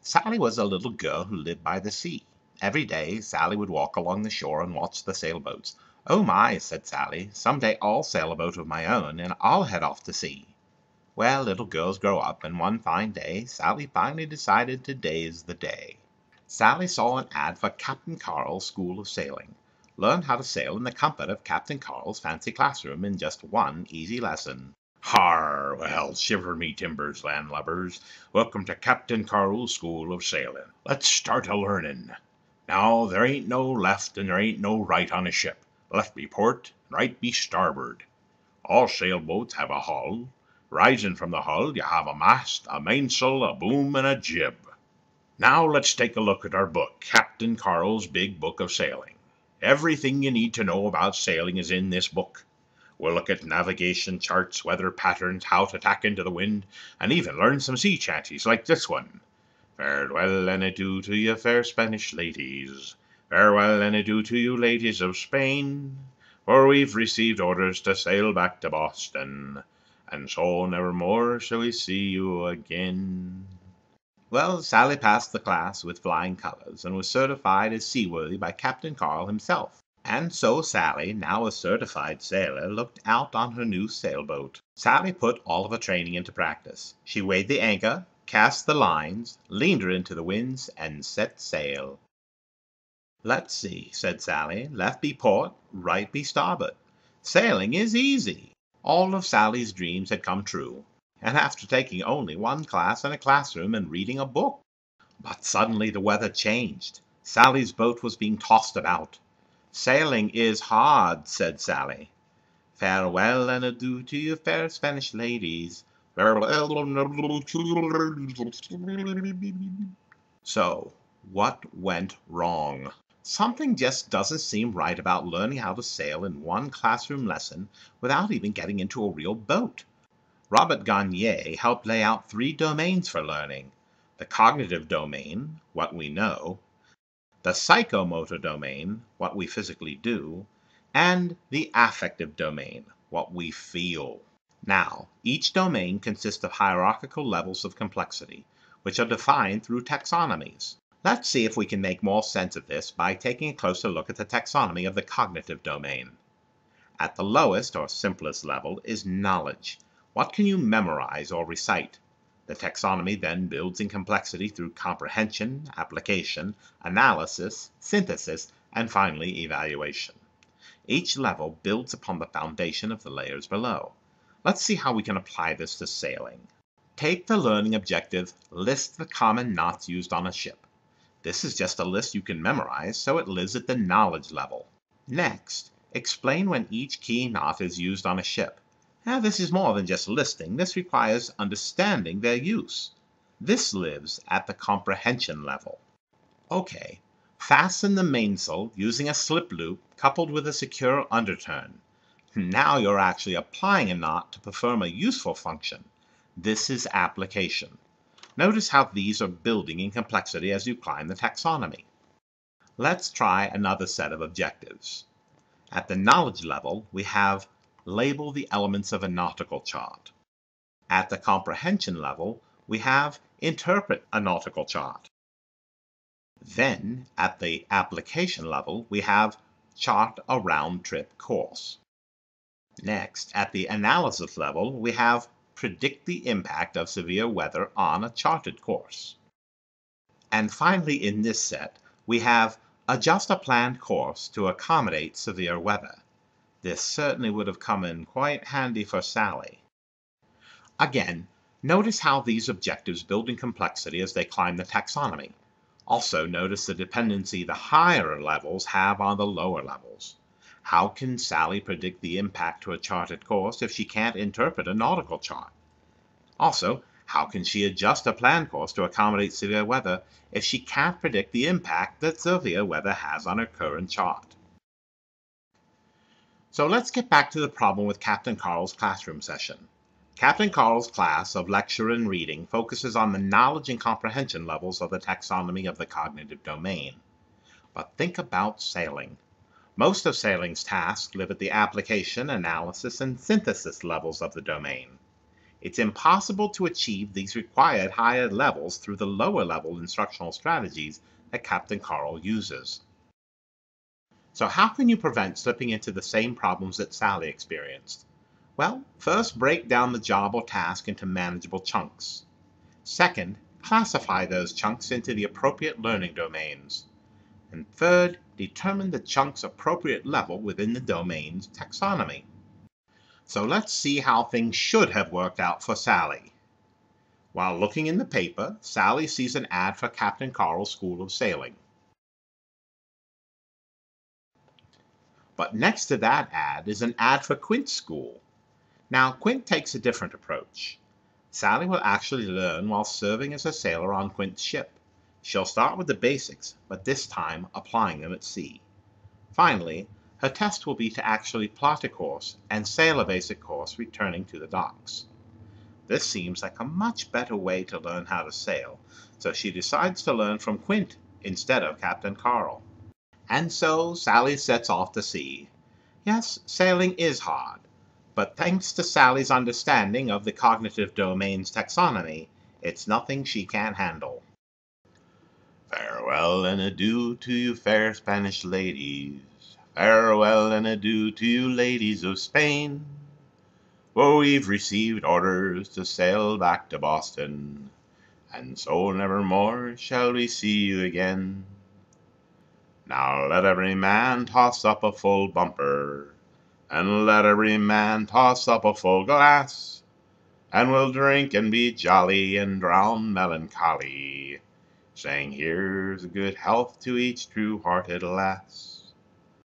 Sally was a little girl who lived by the sea. Every day, Sally would walk along the shore and watch the sailboats. "Oh my," said Sally, "some day I'll sail a boat of my own, and I'll head off to sea." Well, little girls grow up, and one fine day, Sally finally decided today is the day. Sally saw an ad for Captain Carl's School of Sailing. Learn how to sail in the comfort of Captain Carl's fancy classroom in just one easy lesson. Har! Well, shiver me timbers, landlubbers. Welcome to Captain Carl's School of Sailing. Let's start a-learnin'. Now, there ain't no left and there ain't no right on a ship. Left be port, and right be starboard. All sailboats have a hull. Rising from the hull, you have a mast, a mainsail, a boom, and a jib. Now let's take a look at our book, Captain Carl's Big Book of Sailing. Everything you need to know about sailing is in this book. We'll look at navigation charts, weather patterns, how to tack into the wind, and even learn some sea chanties like this one. Farewell and adieu to you fair Spanish ladies. Farewell and adieu to you ladies of Spain. For we've received orders to sail back to Boston, and so nevermore shall we see you again. Well, Sally passed the class with flying colors and was certified as seaworthy by Captain Carl himself. And so Sally, now a certified sailor, looked out on her new sailboat. Sally put all of her training into practice. She weighed the anchor, cast the lines, leaned her into the winds, and set sail. "Let's see," said Sally. "Left be port, right be starboard. Sailing is easy." All of Sally's dreams had come true, and after taking only one class in a classroom and reading a book. But suddenly the weather changed. Sally's boat was being tossed about. "Sailing is hard," said Sally. "Farewell and adieu to you fair Spanish ladies." So, what went wrong? Something just doesn't seem right about learning how to sail in one classroom lesson without even getting into a real boat. Robert Gagne helped lay out 3 domains for learning: the cognitive domain, what we know; the psychomotor domain, what we physically do; and the affective domain, what we feel. Now, each domain consists of hierarchical levels of complexity, which are defined through taxonomies. Let's see if we can make more sense of this by taking a closer look at the taxonomy of the cognitive domain. At the lowest or simplest level is knowledge. What can you memorize or recite? The taxonomy then builds in complexity through comprehension, application, analysis, synthesis, and finally evaluation. Each level builds upon the foundation of the layers below. Let's see how we can apply this to sailing. Take the learning objective, list the common knots used on a ship. This is just a list you can memorize, so it lives at the knowledge level. Next, explain when each key knot is used on a ship. Now, this is more than just listing. This requires understanding their use. This lives at the comprehension level. Okay, fasten the mainsail using a slip loop coupled with a secure underturn. Now you're actually applying a knot to perform a useful function. This is application. Notice how these are building in complexity as you climb the taxonomy. Let's try another set of objectives. At the knowledge level, we have label the elements of a nautical chart. At the comprehension level, we have interpret a nautical chart. Then, at the application level, we have chart a round-trip course. Next, at the analysis level, we have predict the impact of severe weather on a charted course. And finally, in this set, we have adjust a planned course to accommodate severe weather. This certainly would have come in quite handy for Sally. Again, notice how these objectives build in complexity as they climb the taxonomy. Also, notice the dependency the higher levels have on the lower levels. How can Sally predict the impact to a charted course if she can't interpret a nautical chart? Also, how can she adjust a planned course to accommodate severe weather if she can't predict the impact that severe weather has on her current chart? So let's get back to the problem with Captain Carl's classroom session. Captain Carl's class of lecture and reading focuses on the knowledge and comprehension levels of the taxonomy of the cognitive domain. But think about sailing. Most of sailing's tasks live at the application, analysis, and synthesis levels of the domain. It's impossible to achieve these required higher levels through the lower level instructional strategies that Captain Carl uses. So how can you prevent slipping into the same problems that Sally experienced? Well, first break down the job or task into manageable chunks. Second, classify those chunks into the appropriate learning domains. And third, determine the chunk's appropriate level within the domain's taxonomy. So let's see how things should have worked out for Sally. While looking in the paper, Sally sees an ad for Captain Carl's School of Sailing. But next to that ad is an ad for Quint's school. Now, Quint takes a different approach. Sally will actually learn while serving as a sailor on Quint's ship. She'll start with the basics, but this time applying them at sea. Finally, her test will be to actually plot a course and sail a basic course returning to the docks. This seems like a much better way to learn how to sail, so she decides to learn from Quint instead of Captain Carl. And so Sally sets off to sea. Yes, sailing is hard, but thanks to Sally's understanding of the cognitive domain's taxonomy, it's nothing she can't handle. Farewell and adieu to you fair Spanish ladies. Farewell and adieu to you ladies of Spain. For we've received orders to sail back to Boston, and so nevermore shall we see you again. Now let every man toss up a full bumper, and let every man toss up a full glass, and we'll drink and be jolly and drown melancholy, saying here's a good health to each true-hearted lass.